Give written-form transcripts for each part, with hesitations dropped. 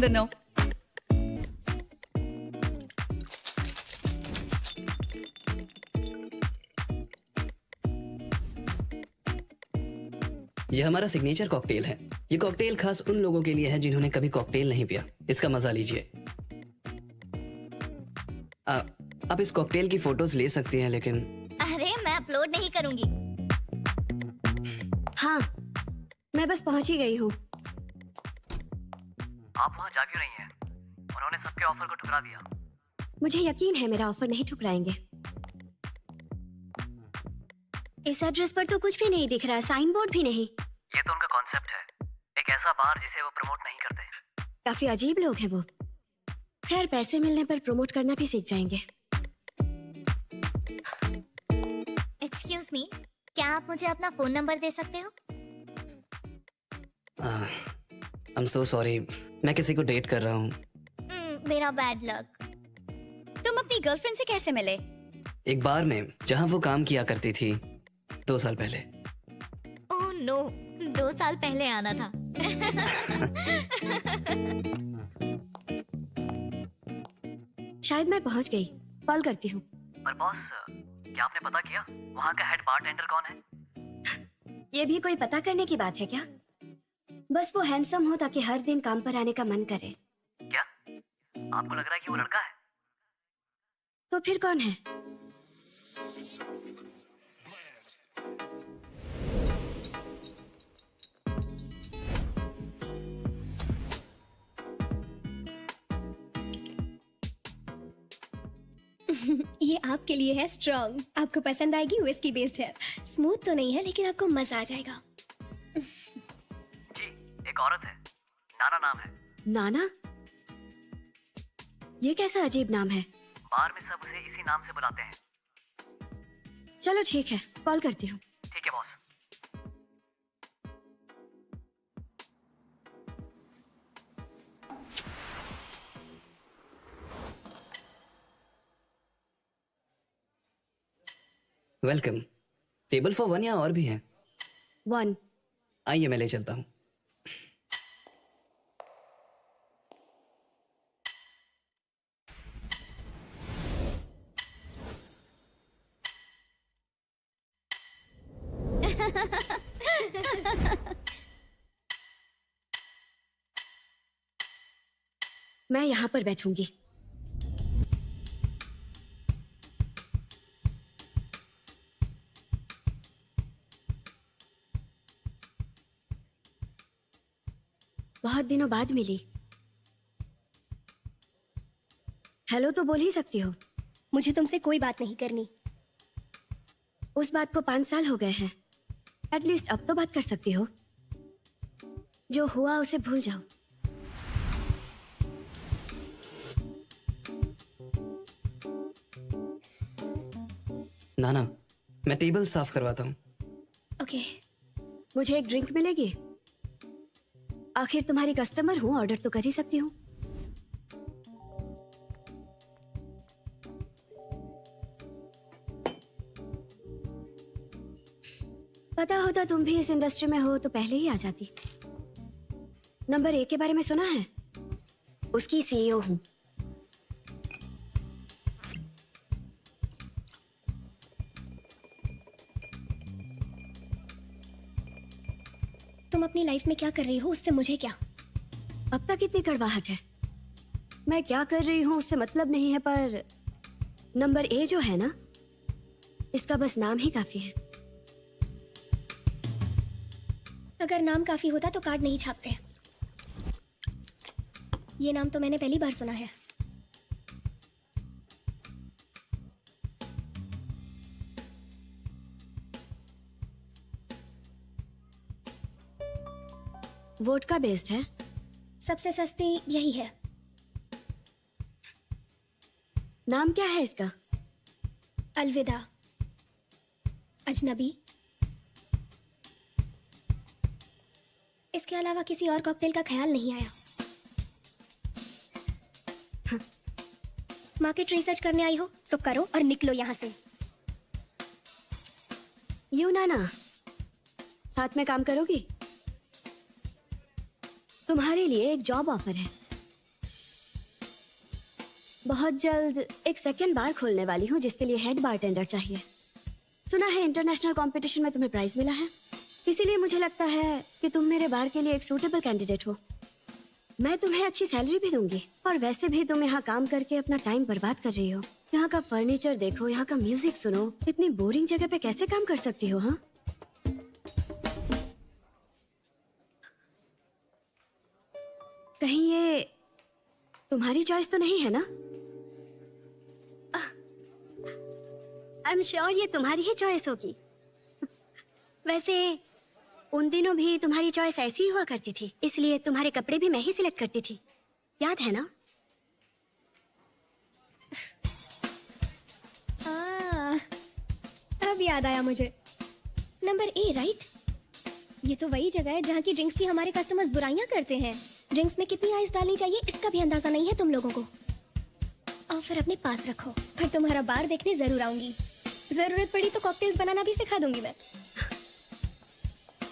even know. ये हमारा signature cocktail है। ये कॉकटेल खास उन लोगों के लिए है जिन्होंने कभी कॉकटेल नहीं पिया। इसका मजा लीजिए। आप इस कॉकटेल की फोटोज ले सकती हैं, लेकिन अरे मैं अपलोड नहीं करूंगी। हाँ, मैं बस पहुंच ही गई हूँ। आप वहाँ जा क्यों रही हैं? उन्होंने सबके ऑफर को ठुकरा दिया। मुझे यकीन है मेरा ऑफर नहीं ठुकराएंगे। इस एड्रेस पर तो कुछ भी नहीं दिख रहा, साइन बोर्ड भी नहीं। ये तो उनका कॉन्सेप्ट है, एक ऐसा बार जिसे वो प्रमोट नहीं करते। काफी अजीब लोग हैं वो। खैर, पैसे मिलने पर प्रमोट करना भी सीख जाएंगे। एक्सक्यूज मी, क्या आप मुझे अपना फोन नंबर दे सकते हो? आई एम सो सॉरी, मैं किसी को डेट कर रहा हूँ। मेरा बैड लक। तुम अपनी गर्लफ्रेंड से कैसे मिले? एक बार में जहाँ वो काम किया करती थी 2 साल पहले। ओह नो, 2 साल पहले आना था। शायद मैं पहुंच गई, कॉल करती हूँ। पर बॉस, क्या आपने पता किया वहाँ का हेड बारटेंडर कौन है? ये भी कोई पता करने की बात है क्या? बस वो हैंडसम हो ताकि हर दिन काम पर आने का मन करे। क्या आपको लग रहा है कि वो लड़का है? तो फिर कौन है? ये आपके लिए है स्ट्रॉन्ग। आपको पसंद आएगी, विस्की बेस्ड है। स्मूथ तो नहीं है लेकिन आपको मजा आ जाएगा। जी, एक औरत है, नाना नाम है। नाना? ये कैसा अजीब नाम है? बार में सब उसे इसी नाम से बुलाते हैं। चलो ठीक है, कॉल करती हूँ। ठीक है बॉस। वेलकम। टेबल फॉर 1 या और भी हैं? 1। आइए, मैं ले चलता हूँ। मैं यहाँ पर बैठूंगी। बहुत दिनों बाद मिली। हेलो तो बोल ही सकती हो। मुझे तुमसे कोई बात नहीं करनी। उस बात को 5 साल हो गए हैं। एटलीस्ट अब तो बात कर सकती हो। जो हुआ उसे भूल जाओ। नाना, मैं टेबल साफ करवाता हूँ। ओके। मुझे एक ड्रिंक मिलेगी? आखिर तुम्हारी कस्टमर हूँ, ऑर्डर तो कर ही सकती हूँ। पता होता तुम भी इस इंडस्ट्री में हो तो पहले ही आ जाती। नंबर 1 के बारे में सुना है? उसकी सीईओ हूँ। तुम अपनी लाइफ में क्या कर रही हो उससे मुझे क्या? अब तक इतनी कड़वाहट है। मैं क्या कर रही हूँ उससे मतलब नहीं है, पर नंबर ए जो है ना, इसका बस नाम ही काफी है। अगर नाम काफी होता तो कार्ड नहीं छापते। ये नाम तो मैंने पहली बार सुना है। वोडका बेस्ड है। सबसे सस्ती यही है। नाम क्या है इसका? अलविदा अजनबी। इसके अलावा किसी और कॉकटेल का ख्याल नहीं आया। मार्केट रिसर्च करने आई हो तो करो और निकलो यहाँ से। यू नाना, साथ में काम करोगी? तुम्हारे लिए एक जॉब ऑफर है। बहुत जल्द एक सेकंड बार खोलने वाली हूँ जिसके लिए हेड बारटेंडर चाहिए। सुना है इंटरनेशनल कंपटीशन में तुम्हें प्राइज मिला है, इसीलिए मुझे लगता है कि तुम मेरे बार के लिए एक सूटेबल कैंडिडेट हो। मैं तुम्हें अच्छी सैलरी भी दूंगी, और वैसे भी तुम यहाँ काम करके अपना टाइम बर्बाद कर रही हो। यहाँ का फर्नीचर देखो, यहाँ का म्यूजिक सुनो, इतनी बोरिंग जगह पे कैसे काम कर सकती हो? हाँ, कहीं ये तुम्हारी चॉइस तो नहीं है ना? आई एम श्योर ये तुम्हारी ही चॉइस होगी। वैसे उन दिनों भी तुम्हारी चॉइस ऐसी ही हुआ करती थी, इसलिए तुम्हारे कपड़े भी मैं ही सिलेक्ट करती थी, याद है ना? अब याद आया मुझे। Number A, right? ये तो वही जगह है जहाँ की ड्रिंक्स की हमारे कस्टमर्स बुराइयां करते हैं। ड्रिंक्स में कितनी आइस डालनी चाहिए इसका भी अंदाजा नहीं है तुम लोगों को। और फिर अपने पास रखो, फिर तुम्हारा बार देखने जरूर आऊंगी। जरूरत पड़ी तो कॉकटेल्स बनाना भी सिखा दूंगी मैं।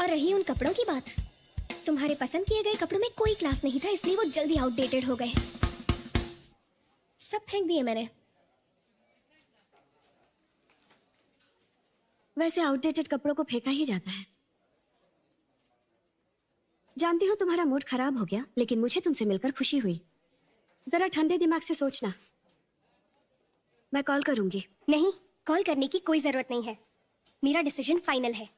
और रही उन कपड़ों की बात, तुम्हारे पसंद किए गए कपड़ों में कोई क्लास नहीं था, इसलिए वो जल्दी आउटडेटेड हो गए। सब फेंक दिए मैंने। वैसे आउटडेटेड कपड़ों को फेंका ही जाता है। जानती हूँ तुम्हारा मूड खराब हो गया, लेकिन मुझे तुमसे मिलकर खुशी हुई। जरा ठंडे दिमाग से सोचना। मैं कॉल करूंगी। नहीं, कॉल करने की कोई जरूरत नहीं है, मेरा डिसीजन फाइनल है।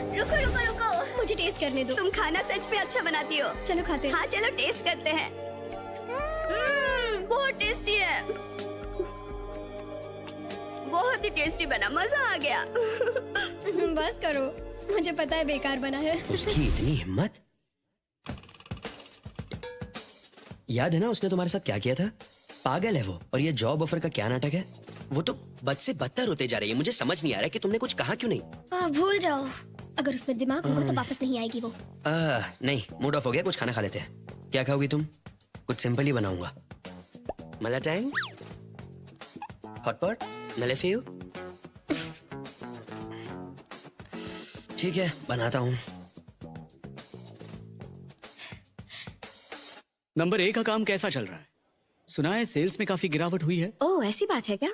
रुको रुको रुको, मुझे टेस्ट करने दो। तुम खाना सच में अच्छा बनाती हो। चलो खाते हैं। हाँ चलो टेस्ट करते हैं। बहुत टेस्टी है, बहुत ही टेस्टी बना, मजा आ गया। बस करो, मुझे पता है बेकार बना है। उसकी इतनी हिम्मत। याद है ना उसने तुम्हारे साथ क्या किया था? पागल है वो। और ये जॉब ऑफर का क्या नाटक है? वो तो बद से बदतर होते जा रही है। मुझे समझ नहीं आ रहा कि तुमने कुछ कहा क्यों नहीं। भूल जाओ, अगर उसमें दिमाग होगा तो वापस नहीं आएगी वो। नहीं, मूड ऑफ हो गया, कुछ खाना खा लेते हैं। क्या खाओगी तुम? कुछ सिंपल ही बनाऊंगा। मलाई टैंग, हॉटपॉट, मलेफियो। ठीक है, बनाता हूँ। नंबर ए का काम कैसा चल रहा है? सुना है सेल्स में काफी गिरावट हुई है। ओह, ऐसी बात है क्या?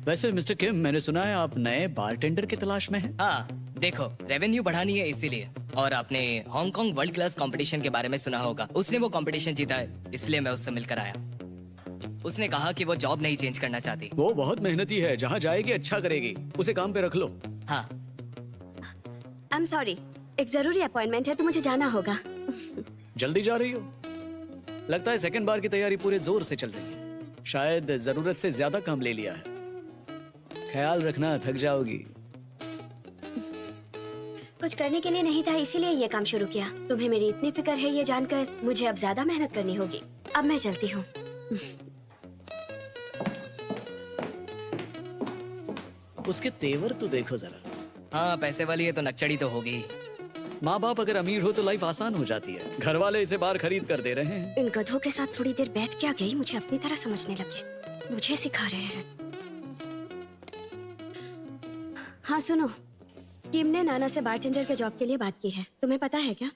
वैसे मिस्टर किम, मैंने सुना है आप नए बारटेंडर की तलाश में हैं। हाँ, देखो रेवेन्यू बढ़ानी है इसीलिए। और आपने हांगकांग वर्ल्ड क्लास कंपटीशन के बारे में सुना होगा। उसने वो कंपटीशन जीता है, इसलिए मैं उससे मिलकर आया। उसने कहा कि वो जॉब नहीं चेंज करना चाहती। वो बहुत मेहनती है, जहाँ जाएगी अच्छा करेगी, उसे काम पे रख लो। हाँ। आई एम सॉरी, एक जरूरी अपॉइंटमेंट है तो मुझे जाना होगा। जल्दी जा रही हो? लगता है सेकंड बार की तैयारी पूरे जोर से चल रही है। शायद जरूरत से ज्यादा काम ले लिया है। ख्याल रखना, थक जाओगी। कुछ करने के लिए नहीं था, इसीलिए ये काम शुरू किया। तुम्हें मेरी इतनी फिक्र है ये जानकर मुझे अब ज्यादा मेहनत करनी होगी। अब मैं चलती हूँ। उसके तेवर तो देखो जरा। हाँ, पैसे वाली है तो नक्चड़ी तो होगी। माँ बाप अगर अमीर हो तो लाइफ आसान हो जाती है। घर वाले इसे बार खरीद कर दे रहे हैं। इन गधों के साथ थोड़ी देर बैठ क्या गई, मुझे अपनी तरह समझने लगे। मुझे सिखा रहे हैं। हाँ सुनो, किम ने नाना से बारटेंडर के जॉब के लिए बात की है। तुम्हें पता है क्या?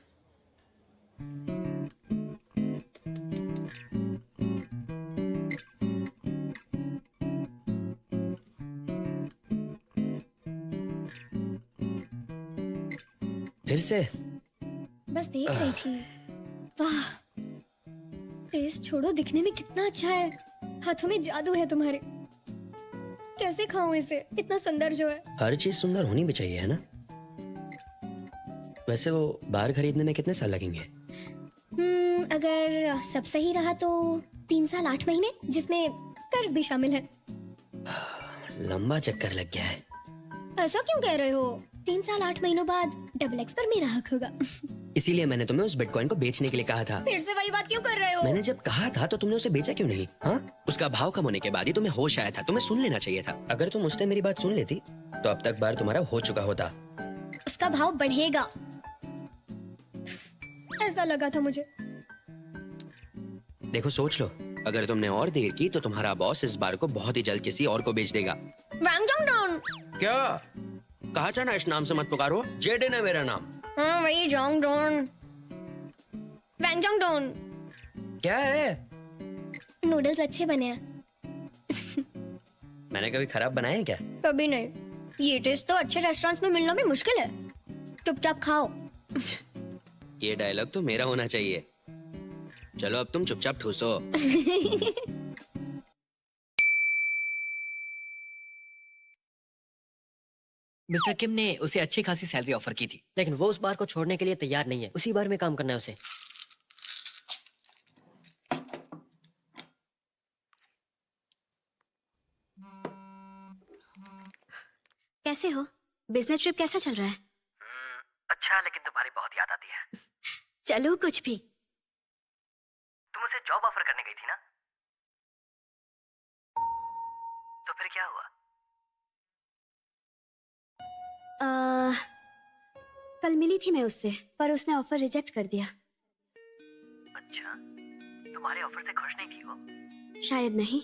फिर से? बस देख रही थी। वाह, टेस्ट छोड़ो, दिखने में कितना अच्छा है। हाथों में जादू है तुम्हारे। कैसे खाऊं इसे, इतना सुंदर जो है। हर चीज सुंदर होनी भी चाहिए, है ना? वैसे वो बार खरीदने में कितने साल लगेंगे? अगर सब सही रहा तो 3 साल 8 महीने, जिसमें कर्ज भी शामिल है। लंबा चक्कर लग गया है। ऐसा क्यों कह रहे हो? 3 साल 8 महीनों बाद डबल एक्स पर मेरा हक होगा। इसीलिए मैंने तुम्हें उस बिटकॉइन को बेचने के लिए कहा था। फिर से वही बात क्यों कर रहे हो? मैंने जब कहा था तो तुमने उसे बेचा क्यों नहीं? हाँ, उसका भाव कम होने के बाद ही तुम्हें होश आया था। तुम्हें सुन लेना चाहिए था। अगर तुम उसने मेरी बात सुन लेती तो अब तक बार तुम्हारा हो चुका होता। उसका भाव बढ़ेगा, ऐसा लगा था मुझे। देखो सोच लो, अगर तुमने और देर की तो तुम्हारा बॉस इस बार को बहुत ही जल्द किसी और को बेच देगा। वैंग जोंग डॉन। क्या कहा था ना, इस नाम से मत पुकारो। जेडन है मेरा नाम। हाँ वही जोंग डॉन, वैंग जोंग डॉन। क्या है? नूडल्स अच्छे बने हैं। मैंने कभी खराब बनाए हैं क्या? कभी नहीं। ये टेस्ट तो अच्छे रेस्टोरेंट्स में मिलना भी मुश्किल है। चुपचाप खाओ। ये डायलॉग तो मेरा होना चाहिए। चलो अब तुम चुपचाप ठूसो। मिस्टर किम ने उसे अच्छी खासी सैलरी ऑफर की थी, लेकिन वो उस बार को छोड़ने के लिए तैयार नहीं है। उसी बार में काम करना है उसे। कैसे हो? बिजनेस ट्रिप कैसा चल रहा है? अच्छा, लेकिन तुम्हारी बहुत याद आती है। चलो कुछ भी। तुम उसे जॉब ऑफर करने गई थी ना? तो फिर क्या हुआ? कल मिली थी मैं उससे, पर उसने ऑफर रिजेक्ट कर दिया। अच्छा, तुम्हारे ऑफर से खुश नहीं थी वो? शायद नहीं,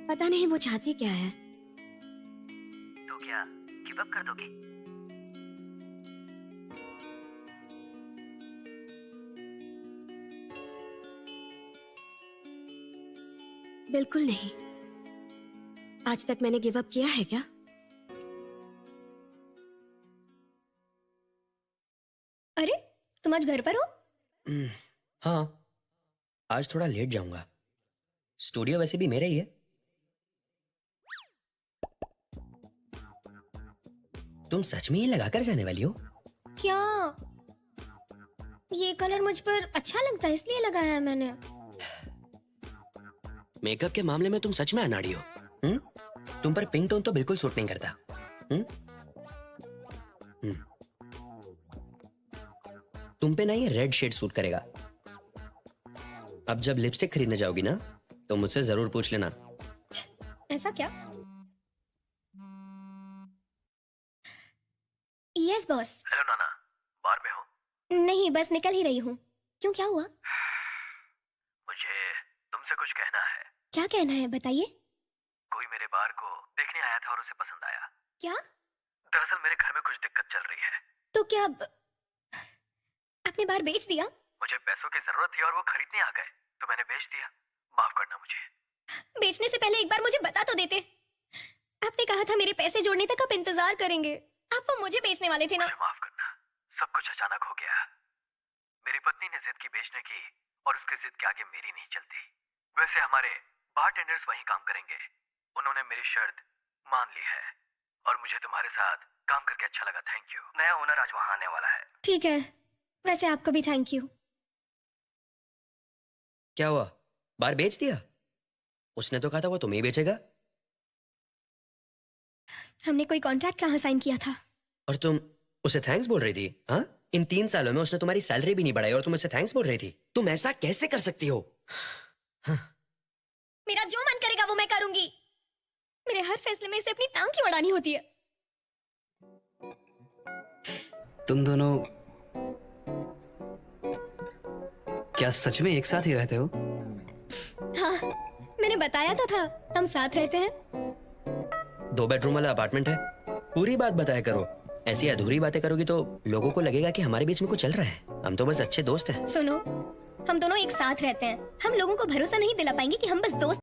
पता नहीं वो चाहती क्या है। तो क्या गिव अप कर दोगी? बिल्कुल नहीं। आज तक मैंने गिव अप किया है क्या? अरे तुम आज घर पर हो? हाँ, आज थोड़ा लेट जाऊंगा। स्टूडियो वैसे भी मेरा ही है। तुम सच में ये लगाकर जाने वाली हो? क्या ये कलर मुझ पर अच्छा लगता है इसलिए लगाया है मैंने। मेकअप के मामले में तुम सच में अनाड़ी हो। तुम पर पिंक टोन तो बिल्कुल सूट नहीं करता। तुम पे ना ये रेड शेड सूट करेगा। अब जब लिपस्टिक खरीदने जाओगी ना तो मुझसे जरूर पूछ लेना। ऐसा क्या? Yes boss. हेलो नाना, बार में हो? नहीं, बस निकल ही रही हूँ। क्यों, क्या हुआ? मुझे तुमसे कुछ कहना है। क्या कहना है बताइए। कोई मेरे बार को देखने आया था और उसे पसंद आया। क्या? दरअसल मेरे घर में कुछ दिक्कत चल रही है। तो क्या आपने बार बेच दिया? मुझे पैसों की जरूरत थी और वो खरीदने आ गए तो मैंने बेच दिया। माफ करना मुझे। बेचने से पहले एक बार मुझे बता तो देते। आपने कहा था मेरे पैसे जोड़ने तक आप इंतजार करेंगे। आप वो मुझे बेचने वाले थे ना? मुझे माफ करना, सब कुछ अचानक हो गया। मेरी पत्नी ने जिद की बेचने की और उसकी जिद के आगे मेरी नहीं चलती। वैसे हमारे बारटेंडर्स वहीं काम करेंगे। उन्होंने मेरी शर्त मान ली है और मुझे तुम्हारे साथ काम करके अच्छा लगा। Thank you. नया ओनर आज वहां आने वाला है। ठीक है, वैसे आपको भी थैंक यू। क्या हुआ, बार बेच दिया? उसने तो कहा था वो तुम्हें ही बेचेगा। हमने कोई कॉन्ट्रैक्ट कहाँ साइन किया था? और तुम उसे थैंक्स बोल रही थी? हाँ, इन 3 सालों में उसने तुम्हारी सैलरी भी नहीं बढ़ाई और तुम उसे थैंक्स बोल रही थी। तुम ऐसा कैसे कर सकती हो? मेरा जो मन करेगा वो मैं करूंगी। मेरे हर फैसले में इसे अपनी टांग क्यों अड़ानी होती है? तुम दोनों क्या सच में एक साथ ही रहते हो? हाँ, मैंने बताया तो था हम साथ रहते हैं। 2 बेडरूम वाला अपार्टमेंट है। पूरी बात बताया करो। ऐसी अधूरी बातें करोगी तो लोगों को लगेगा कि हमारे बीच में कुछ चल रहा है। हम तो बस अच्छे दोस्त हैं। सुनो, हम दोनों एक साथ रहते हैं। हम लोगों को भरोसा नहीं दिला पाएंगे कि हम बस दोस्त